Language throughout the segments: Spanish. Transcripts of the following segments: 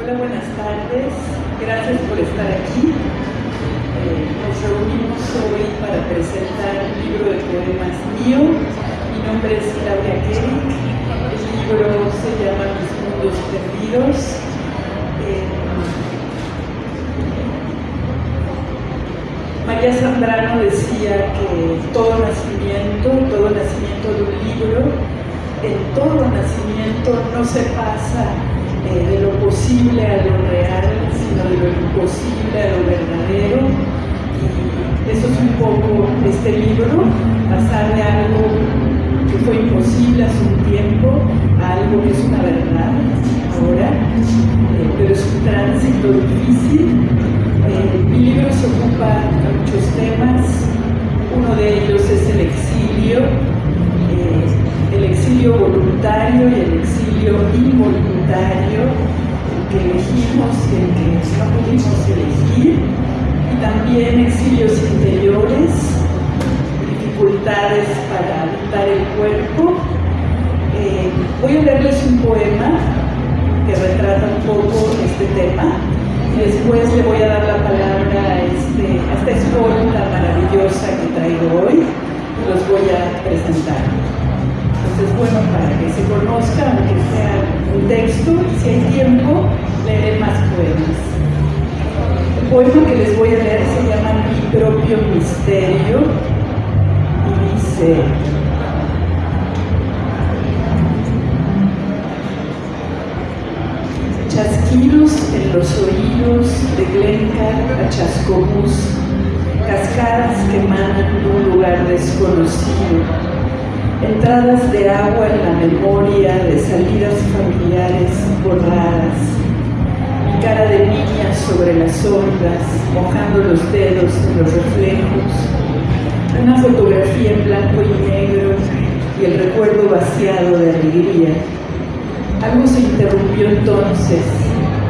Hola, buenas tardes. Gracias por estar aquí. Nos reunimos hoy para presentar un libro de poemas mío. Mi nombre es Claudia Kerik. El libro se llama Mis Mundos Perdidos. María Zambrano decía que todo nacimiento de un libro, en todo nacimiento no se pasa de lo posible a lo real, sino de lo imposible a lo verdadero. Y eso es un poco este libro, pasar de algo que fue imposible hace un tiempo a algo que es una verdad ahora, pero es un tránsito difícil. Mi libro se ocupa de muchos temas. Uno de ellos es el exilio voluntario y el exilio involuntario, el que elegimos y el que no pudimos elegir, y también exilios interiores, dificultades para habitar el cuerpo. Voy a leerles un poema que retrata un poco este tema, y después le voy a dar la palabra a esta escolta maravillosa que traigo hoy, y los voy a presentar. Entonces, bueno, para que se conozca, aunque sea un texto, y si hay tiempo, leeré más poemas. El poema que les voy a leer se llama Mi propio misterio, y dice: chasquidos en los oídos de Glencar a Chascomús, cascadas que emanan de un lugar desconocido, entradas de agua en la memoria de salidas familiares borradas, mi cara de niña sobre las ondas, mojando los dedos en los reflejos, una fotografía en blanco y negro y el recuerdo vaciado de alegría. Algo se interrumpió entonces,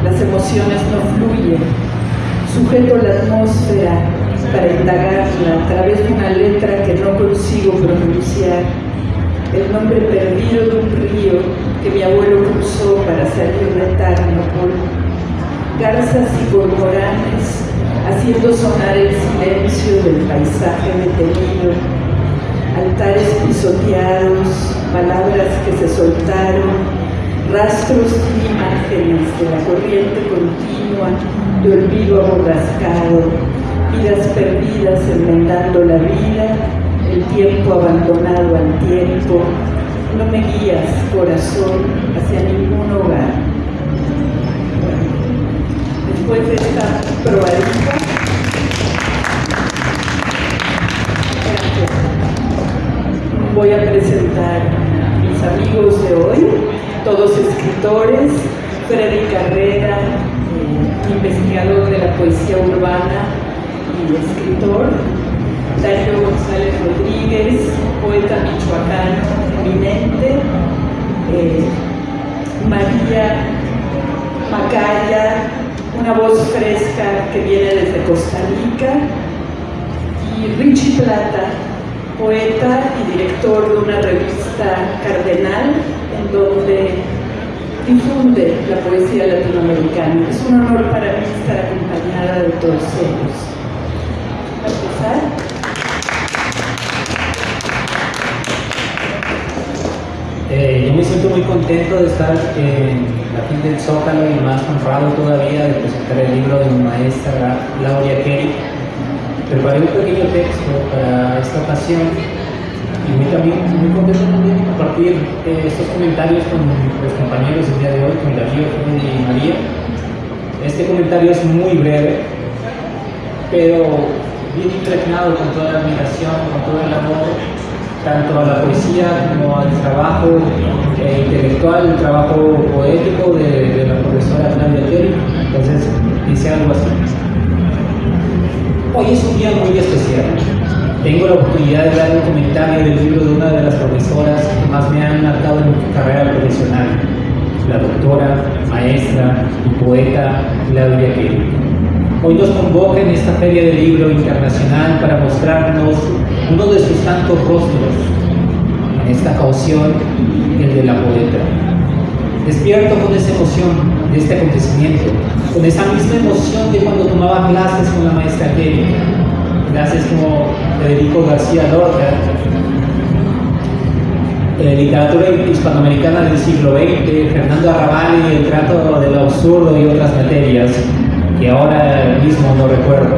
las emociones no fluyen, sujeto la atmósfera para indagarla a través de una letra que no consigo pronunciar, el nombre perdido de un río que mi abuelo cruzó para salir de Tarnopol, garzas y cormoranes haciendo sonar el silencio del paisaje detenido, altares pisoteados, palabras que se soltaron, rastros y imágenes de la corriente continua de olvido aborrascado, vidas perdidas enmendando la vida, el tiempo abandonado al tiempo. No me guías, corazón, hacia ningún hogar. Bueno, después de esta probadita, voy a presentar a mis amigos de hoy, todos escritores: Freddy Carrera, investigador de la poesía urbana y escritor; Darío González Rodríguez, poeta michoacano eminente; María Macaya, una voz fresca que viene desde Costa Rica; y Richie Plata, poeta y director de una revista Cardenal, en donde difunde la poesía latinoamericana. Es un honor para mí estar acompañada de todos ellos. ¿Va a empezar? Yo me siento muy contento de estar en la fin del Zócalo y más honrado todavía de presentar el libro de mi maestra Claudia Kerik. Preparé un pequeño texto para esta ocasión y muy contento también de compartir estos comentarios con los compañeros el día de hoy, con Darío, Freddy y María. Este comentario es muy breve, pero bien impregnado con toda la admiración, con todo el amor, tanto a la poesía como al trabajo intelectual, el trabajo poético de la profesora Claudia Kerik. Entonces, dice algo así: hoy es un día muy especial. Tengo la oportunidad de dar un comentario del libro de una de las profesoras que más me han marcado en mi carrera profesional, la doctora, maestra y poeta Claudia Kerik. Hoy nos convoca en esta Feria del Libro Internacional para mostrarnos uno de sus tantos rostros, en esta ocasión el de la poeta. despierto con esa emoción de este acontecimiento, con esa misma emoción de cuando tomaba clases con la maestra Kelly, clases como Federico García Lorca, literatura hispanoamericana del siglo XX, Fernando Arrabal y el trato de lo absurdo y otras materias que ahora mismo no recuerdo.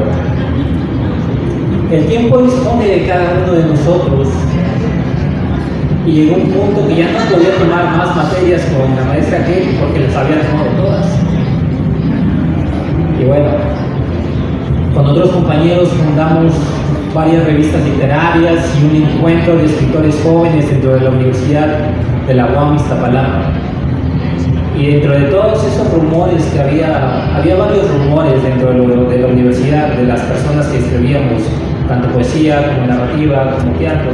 El tiempo dispone de cada uno de nosotros y llegó un punto que ya no podía tomar más materias con la maestra Kelly porque las había tomado todas. Y bueno, con otros compañeros fundamos varias revistas literarias y un encuentro de escritores jóvenes dentro de la Universidad de la UAM Iztapalapa. Y dentro de todos esos rumores que había varios rumores dentro de la universidad, de las personas que escribíamos, tanto poesía como narrativa, como teatro,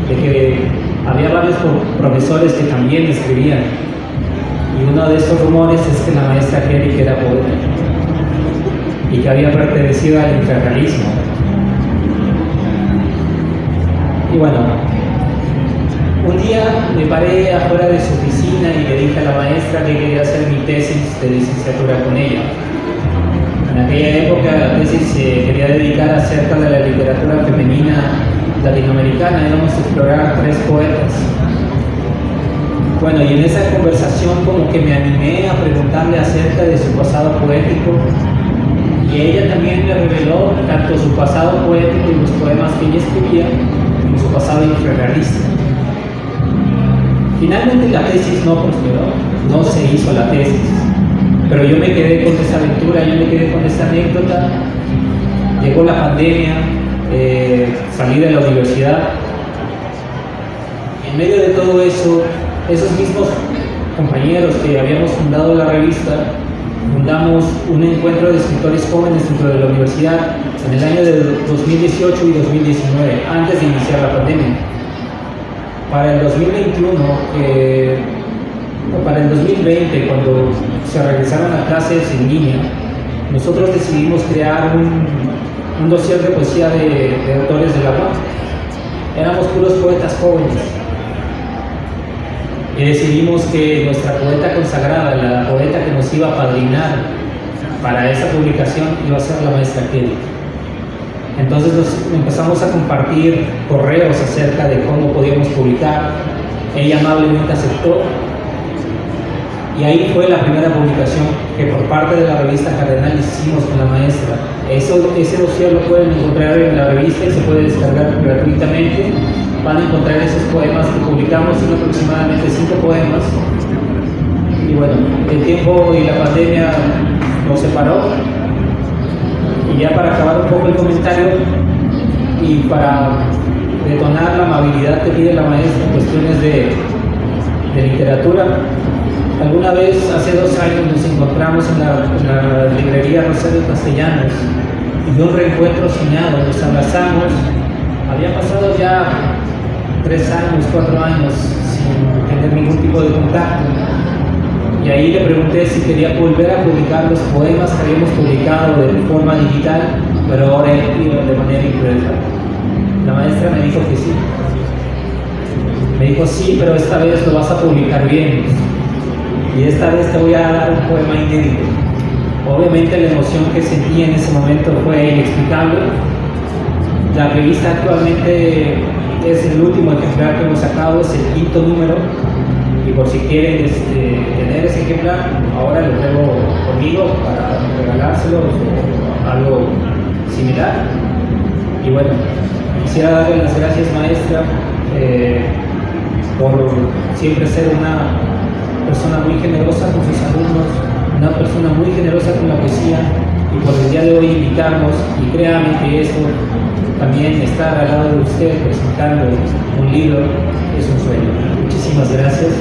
de que había varios profesores que también escribían. Y uno de esos rumores es que la maestra Kelly era poeta y que había pertenecido al infernalismo. Y bueno, un día me paré afuera de su oficina y le dije a la maestra que quería hacer mi tesis de licenciatura con ella. En aquella época la tesis se quería dedicar acerca de la literatura femenina latinoamericana, íbamos a explorar 3 poetas. Bueno, y en esa conversación como que me animé a preguntarle acerca de su pasado poético, y ella también me reveló tanto su pasado poético y los poemas que ella escribía, como su pasado infrarrealista. Finalmente la tesis no prosperó, no se hizo la tesis, pero yo me quedé con esa aventura, yo me quedé con esa anécdota. Llegó la pandemia, salí de la universidad. En medio de todo eso, esos mismos compañeros que habíamos fundado la revista, fundamos un encuentro de escritores jóvenes dentro de la universidad en el año de 2018 y 2019, antes de iniciar la pandemia. Para el 2021, para el 2020, cuando se regresaron a clases en línea, nosotros decidimos crear un dossier de poesía de autores de la UAM. Éramos puros poetas jóvenes. Y decidimos que nuestra poeta consagrada, la poeta que nos iba a padrinar para esa publicación, iba a ser la maestra Kelly. Entonces empezamos a compartir correos acerca de cómo podíamos publicar. Ella amablemente aceptó. Y ahí fue la primera publicación que por parte de la revista Cardenal hicimos con la maestra. Ese dossier lo pueden encontrar en la revista y se puede descargar gratuitamente. Van a encontrar esos poemas que publicamos, son aproximadamente 5 poemas. Y bueno, el tiempo y la pandemia nos separó. Y ya para acabar un poco el comentario y para detonar la amabilidad que pide la maestra en cuestiones de literatura, alguna vez, hace 2 años, nos encontramos en la librería Rosario Castellanos y de un reencuentro soñado, nos abrazamos. Había pasado ya 3 años, 4 años sin tener ningún tipo de contacto. Y ahí le pregunté si quería volver a publicar los poemas que habíamos publicado de forma digital, pero ahora de manera impresa. La maestra me dijo que sí. Me dijo sí, pero esta vez lo vas a publicar bien. Y esta vez te voy a dar un poema inédito. Obviamente la emoción que sentí en ese momento fue inexplicable. La revista actualmente es el último ejemplar que hemos sacado, es el 5º número. Y por si quieren tener ese ejemplar, ahora lo traigo conmigo para regalárselo o algo similar. Y bueno, quisiera darle las gracias, maestra, por siempre ser una persona muy generosa con sus alumnos, una persona muy generosa con la poesía, y por el día de hoy invitarnos, y créanme que esto también, estar al lado de usted presentando un libro, es un sueño. Muchísimas gracias,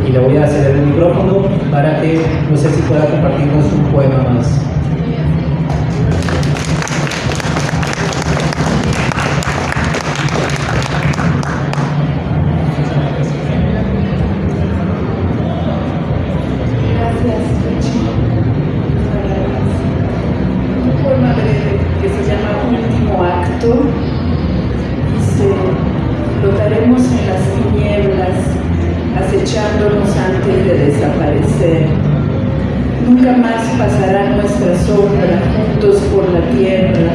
y le voy a ceder el micrófono para que, no sé si pueda compartirnos un poema más. Dice: flotaremos en las tinieblas, acechándonos antes de desaparecer. amanecer. Nunca más pasará nuestra sombra juntos por la tierra,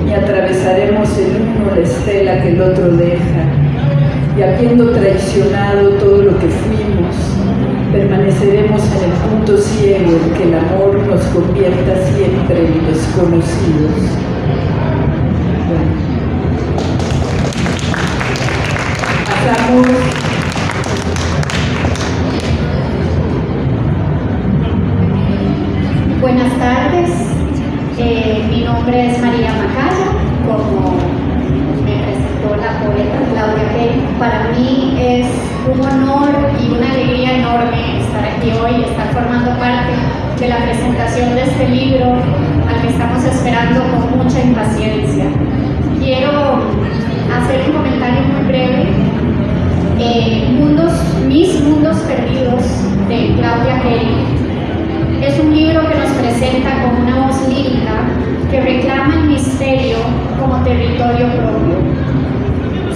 y atravesaremos el uno la estela que el otro deja, y habiendo traicionado todo lo que fuimos, permaneceremos en el punto ciego en que el amor nos convierta siempre en desconocidos. Bueno. Pasamos. Buenas tardes, mi nombre es María Macaya, como me presentó la poeta Claudia Key. Para mí es un honor y una alegría enorme estar aquí hoy, estar formando parte de la presentación de este libro al que estamos esperando con mucha impaciencia. Quiero hacer un comentario muy breve. Mis mundos perdidos, de Claudia Key, es un libro que nos presenta con una voz lírica que reclama el misterio como territorio propio.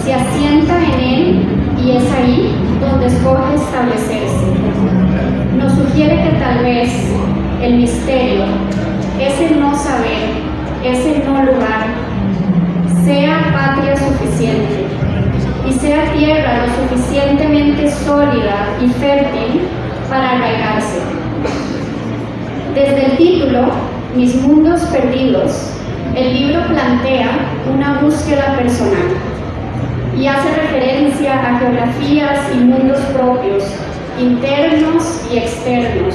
Se asienta en él y es ahí donde escoge establecerse. Nos sugiere que tal vez el misterio, ese no saber, ese no lugar, sea patria suficiente y sea tierra lo suficientemente sólida y fértil para arraigarse. Desde el título, Mis mundos perdidos, el libro plantea una búsqueda personal y hace referencia a geografías y mundos propios, internos y externos,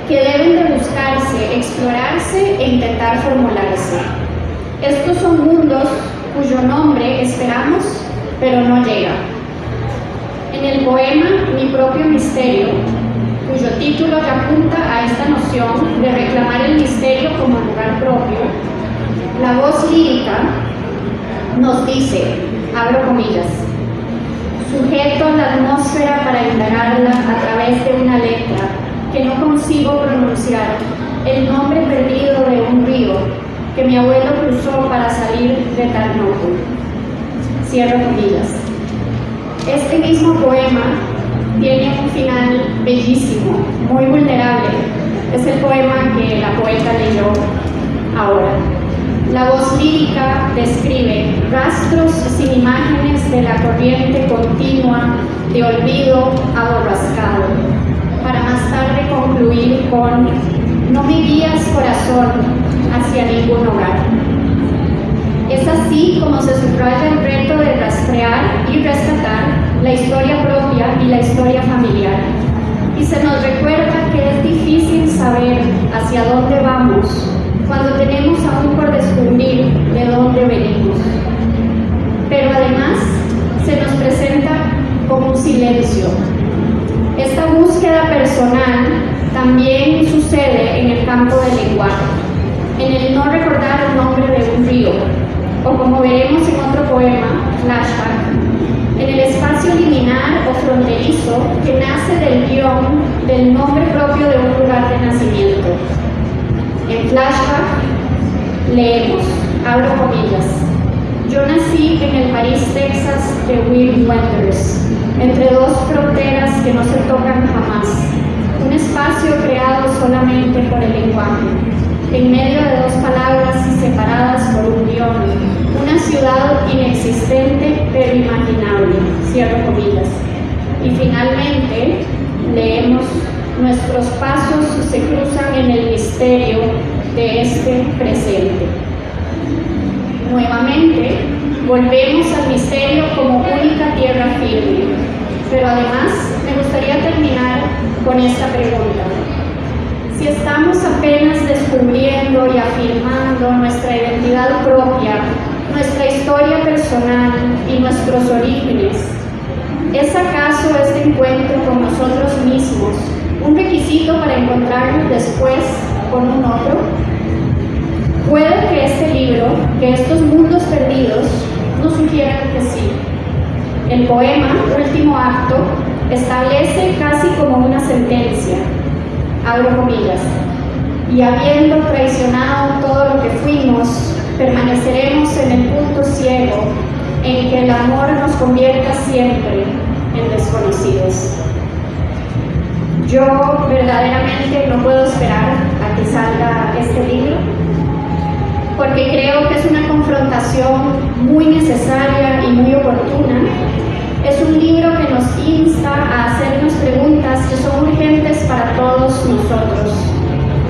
que deben de buscarse, explorarse e intentar formularse. Estos son mundos cuyo nombre esperamos, pero no llega. En el poema Mi propio misterio, cuyo título que apunta a esta noción de reclamar el misterio como lugar propio, la voz lírica nos dice, abro comillas, sujeto la atmósfera para indagarla a través de una letra que no consigo pronunciar, el nombre perdido de un río que mi abuelo cruzó para salir de Tarnoco. Cierro comillas. Este mismo poema tiene un final bellísimo, muy vulnerable. Es el poema que la poeta leyó ahora. La voz lírica describe rastros sin imágenes de la corriente continua de olvido aborrascado, para más tarde concluir con no me guías corazón hacia ningún hogar. Es así como se subraya el reto de rastrear y rescatar la historia propia y la historia familiar. Y se nos recuerda que es difícil saber hacia dónde vamos cuando tenemos aún por descubrir de dónde venimos. Pero además se nos presenta como un silencio. Esta búsqueda personal también sucede en el campo del lenguaje, en el no recordar el nombre de un río, o como veremos en otro poema, Flashback, en el espacio liminar o fronterizo que nace del guión del nombre propio de un lugar de nacimiento. En Flashback leemos, abro comillas, yo nací en el París, Texas de Will Wenders, entre dos fronteras que no se tocan jamás, un espacio creado solamente por el lenguaje, en medio de dos palabras separadas por un guión, una ciudad inexistente pero imaginable, cierro comillas. Y finalmente leemos, nuestros pasos se cruzan en el misterio de este presente. Nuevamente, volvemos al misterio como única tierra firme, pero además me gustaría terminar con esta pregunta. Si estamos apenas descubriendo y afirmando nuestra identidad propia, nuestra historia personal y nuestros orígenes, ¿es acaso este encuentro con nosotros mismos un requisito para encontrarnos después con un otro? Puede que este libro, que estos mundos perdidos, nos sugieran que sí. El poema, Último Acto, establece casi como una sentencia, abro comillas, y habiendo traicionado todo lo que fuimos, permaneceremos en el punto ciego en que el amor nos convierta siempre en desconocidos. Yo verdaderamente no puedo esperar a que salga este libro, porque creo que es una confrontación muy necesaria y muy oportuna. Es un libro que nos insta a hacernos preguntas que son urgentes para todos nosotros.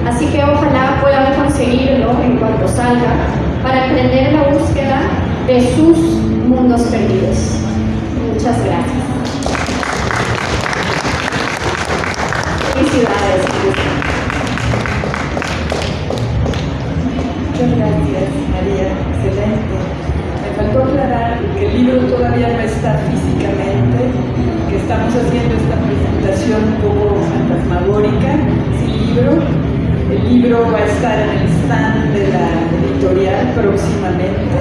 Así que ojalá puedan conseguirlo en cuanto salga para emprender la búsqueda de sus mundos perdidos. Muchas gracias. Felicidades. Muchas gracias, María. Excelente. Me faltó aclarar que el libro todavía no está físicamente, que estamos haciendo esta presentación un poco fantasmagórica, sin libro. El libro va a estar en el stand de la editorial próximamente,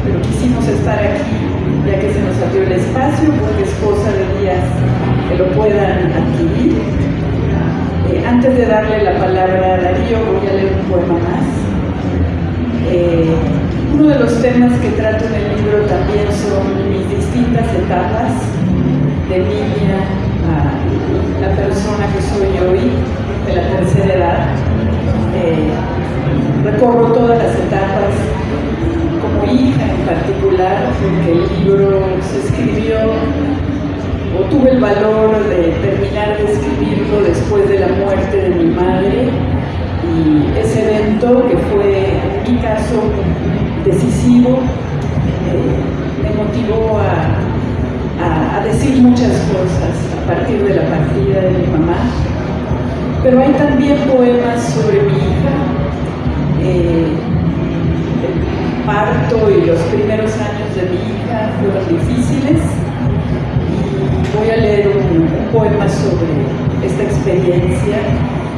pero quisimos estar aquí ya que se nos abrió el espacio, porque es cosa de días que lo puedan adquirir. Antes de darle la palabra a Darío, voy a leer un poema más. Uno de los temas que trato en el libro también son mis distintas etapas de niña a la persona que soy hoy, de la tercera edad. Recorro todas las etapas como hija en particular, porque el libro se escribió, o tuve el valor de terminar de escribirlo después de la muerte de mi madre, y ese evento, que fue en mi caso decisivo, me motivó a decir muchas cosas a partir de la partida de mi mamá. Pero hay también poemas sobre mi hija. El parto y los primeros años de mi hija fueron difíciles, y voy a leer un poema sobre esta experiencia.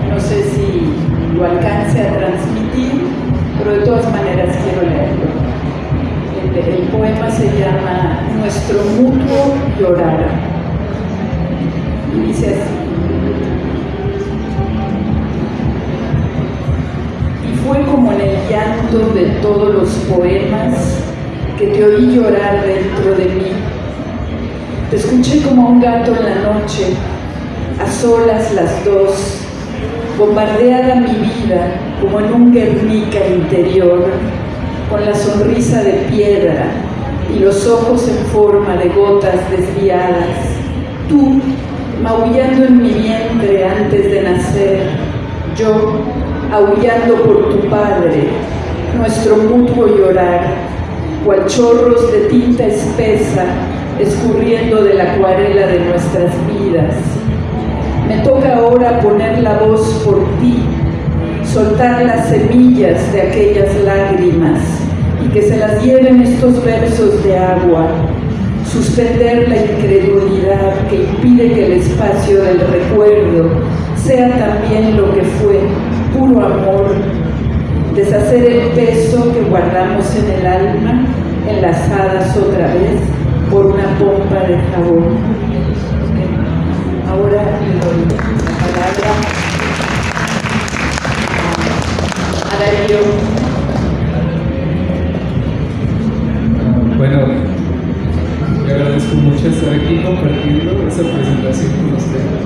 No sé si lo alcance a transmitir, pero de todas maneras quiero leerlo. El poema se llama Nuestro mutuo llorar, y dice así: fue como en el llanto de todos los poemas que te oí llorar dentro de mí. Te escuché como un gato en la noche, a solas las dos, bombardeada mi vida como en un Guernica interior, con la sonrisa de piedra y los ojos en forma de gotas desviadas. Tú, maullando en mi vientre antes de nacer, yo, aullando por tu padre, nuestro mutuo llorar, cual chorros de tinta espesa escurriendo de la acuarela de nuestras vidas. Me toca ahora poner la voz por ti, soltar las semillas de aquellas lágrimas y que se las lleven estos versos de agua, suspender la incredulidad que impide que el espacio del recuerdo sea también lo que fue, puro amor, deshacer el peso que guardamos en el alma, enlazadas otra vez por una pompa de jabón. Ahora le doy la palabra a Darío. Bueno, le agradezco mucho estar aquí compartiendo esa presentación con ustedes.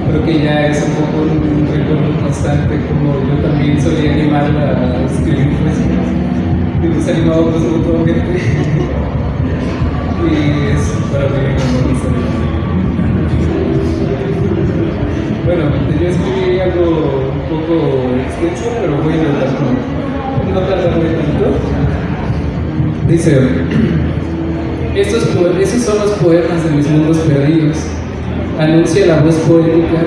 Creo que ya es un poco un recuerdo constante, como yo también solía animarla a escribir poesías y nos animábamos mutuamente. Y es para mí un honor. Bueno, yo escribí algo un poco extenso, pero voy a intentar no tardarme tanto. Dice: esos son los poemas de mis mundos perdidos. Anuncia la voz poética,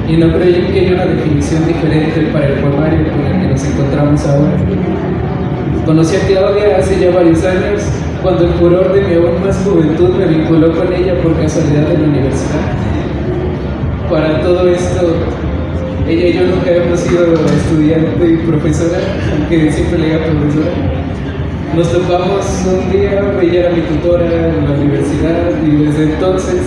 y no creí que haya una definición diferente para el poemario con el que nos encontramos ahora. Conocí a Claudia hace ya varios años, cuando el furor de mi aún más juventud me vinculó con ella por casualidad en la universidad. Para todo esto, ella y yo nunca hemos sido estudiante y profesora, aunque siempre le diga profesora. Nos topamos un día, ella era mi tutora en la universidad, y desde entonces,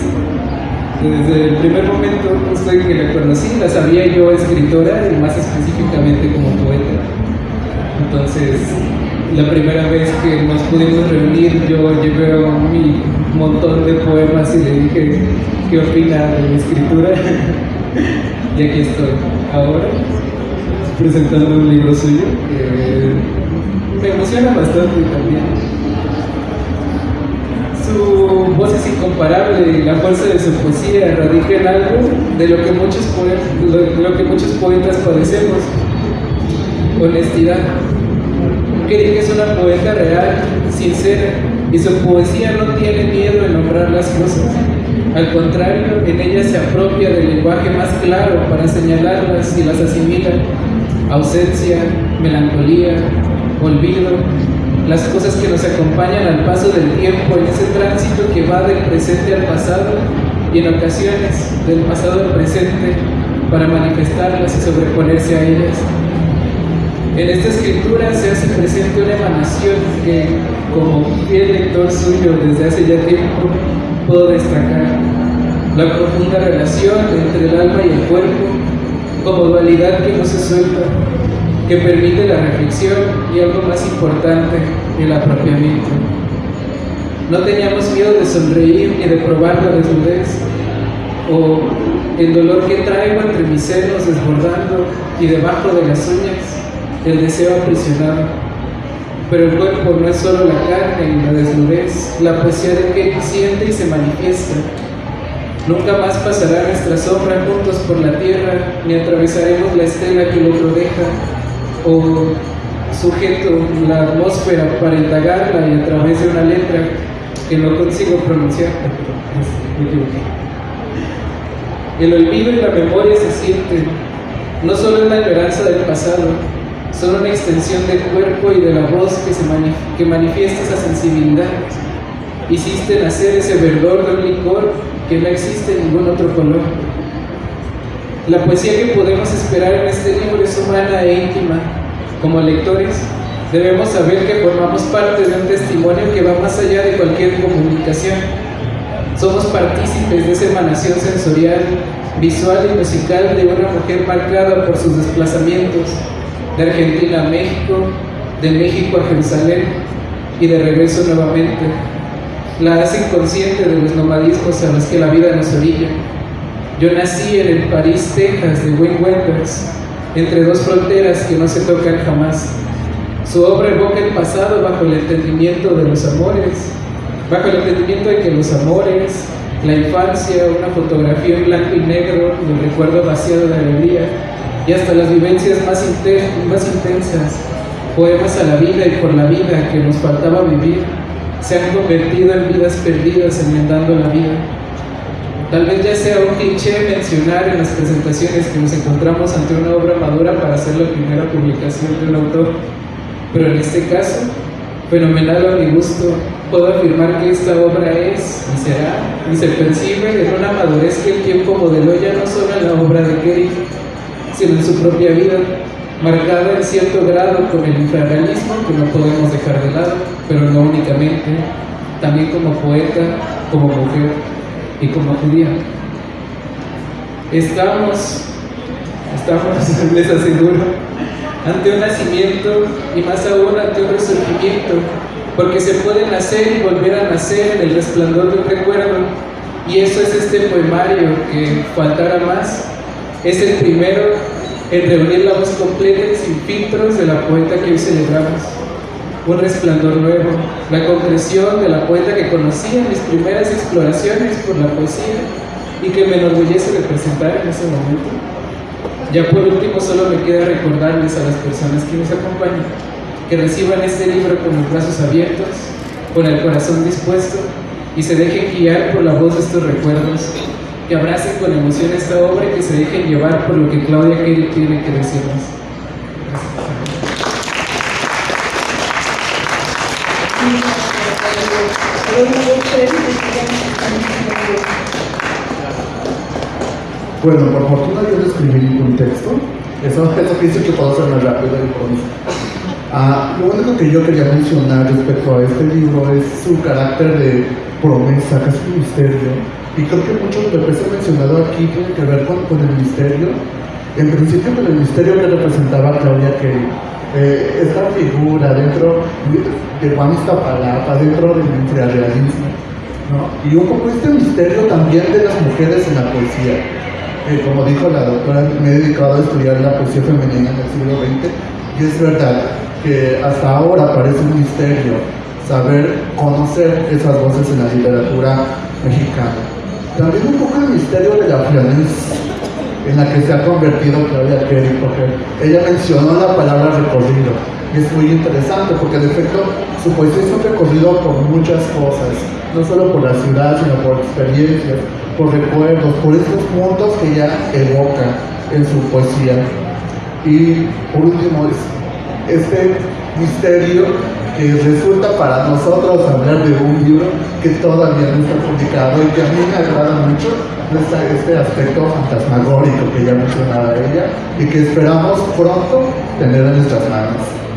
desde el primer momento justo en que la conocí, la sabía yo escritora y más específicamente como poeta. Entonces, la primera vez que nos pudimos reunir, yo llevé mi montón de poemas y le dije qué opina de mi escritura. Y aquí estoy ahora presentando un libro suyo que me emociona bastante también. Su voz es incomparable y la fuerza de su poesía radica en algo de lo que muchos poetas padecemos: honestidad. Kerry es una poeta real, sincera, y su poesía no tiene miedo en nombrar las cosas. Al contrario, en ella se apropia del lenguaje más claro para señalarlas y las asimila. Ausencia, melancolía, olvido, las cosas que nos acompañan al paso del tiempo en ese tránsito que va del presente al pasado y en ocasiones del pasado al presente para manifestarlas y sobreponerse a ellas. En esta escritura se hace presente una emanación que, como fiel lector suyo desde hace ya tiempo, puedo destacar: la profunda relación entre el alma y el cuerpo, como dualidad que no se suelta, que permite la reflexión y, algo más importante, el apropiamiento. No teníamos miedo de sonreír ni de probar la desnudez, o el dolor que traigo entre mis senos desbordando y debajo de las uñas el deseo aprisionado. Pero el cuerpo no es solo la carne y la desnudez, la poesía de que siente y se manifiesta. Nunca más pasará nuestra sombra juntos por la tierra, ni atravesaremos la estela que el otro deja, o sujeto la atmósfera para indagarla y a través de una letra que no consigo pronunciar. El olvido y la memoria se sienten, no solo en la añoranza del pasado, son una extensión del cuerpo y de la voz que manifiesta esa sensibilidad. Hiciste nacer ese verdor de un licor que no existe en ningún otro color. La poesía que podemos esperar en este libro es humana e íntima. Como lectores, debemos saber que formamos parte de un testimonio que va más allá de cualquier comunicación. Somos partícipes de esa emanación sensorial, visual y musical de una mujer marcada por sus desplazamientos, de Argentina a México, de México a Jerusalén y de regreso nuevamente. La hacen consciente de los nomadismos a los que la vida nos orilla. Yo nací en el París, Texas, de Wim Wenders, entre dos fronteras que no se tocan jamás. Su obra evoca el pasado bajo el entendimiento de los amores, bajo el entendimiento de que los amores, la infancia, una fotografía en blanco y negro, el recuerdo vaciado de alegría, y hasta las vivencias más intensas, poemas a la vida y por la vida que nos faltaba vivir, se han convertido en vidas perdidas enmendando la vida. Tal vez ya sea un cliché mencionar en las presentaciones que nos encontramos ante una obra madura para hacer la primera publicación de un autor, pero en este caso, fenomenal a mi gusto, puedo afirmar que esta obra es, y será, y se percibe en una madurez que el tiempo modeló ya no solo en la obra de Kerry, sino en su propia vida, marcada en cierto grado con el infrarrealismo que no podemos dejar de lado, pero no únicamente, también como poeta, como mujer y como judía. Estamos, les aseguro, ante un nacimiento y más aún ante un resurgimiento, porque se puede nacer y volver a nacer en el resplandor de un recuerdo, y eso es este poemario que, faltara más, es el primero en reunir la voz completa y sin filtros de la poeta que hoy celebramos. Un resplandor nuevo, la concreción de la poeta que conocí en mis primeras exploraciones por la poesía y que me enorgullece de presentar en ese momento. Ya por último, solo me queda recordarles a las personas que nos acompañan que reciban este libro con los brazos abiertos, con el corazón dispuesto y se dejen guiar por la voz de estos recuerdos, que abracen con emoción esta obra y que se dejen llevar por lo que Claudia Kerry tiene que decirnos. Bueno, por fortuna yo no escribí ningún texto. Eso pienso que puedo ser más rápido y por mí. Lo único que yo quería mencionar respecto a este libro es su carácter de promesa, casi un misterio. Y creo que mucho de lo que se ha mencionado aquí tiene que ver con el misterio. En principio con el misterio que representaba Claudia Kerry. Esta figura dentro de Juan Iztapalapa, dentro del infrarrealismo, ¿no? Y un poco este misterio también de las mujeres en la poesía. que como dijo la doctora, me he dedicado a estudiar la poesía femenina en el siglo XX, y es verdad que hasta ahora parece un misterio conocer esas voces en la literatura mexicana. También un poco el misterio de la frialdad en la que se ha convertido Claudia Kerry, porque ella mencionó la palabra recorrido, y es muy interesante porque de efecto su poesía es un recorrido por muchas cosas, no solo por la ciudad, sino por experiencias, por recuerdos, por estos mundos que ella evoca en su poesía. Y por último, este misterio que resulta para nosotros hablar de un libro que todavía no está publicado y que a mí me agrada mucho, este aspecto fantasmagórico que ya mencionaba ella y que esperamos pronto tener en nuestras manos.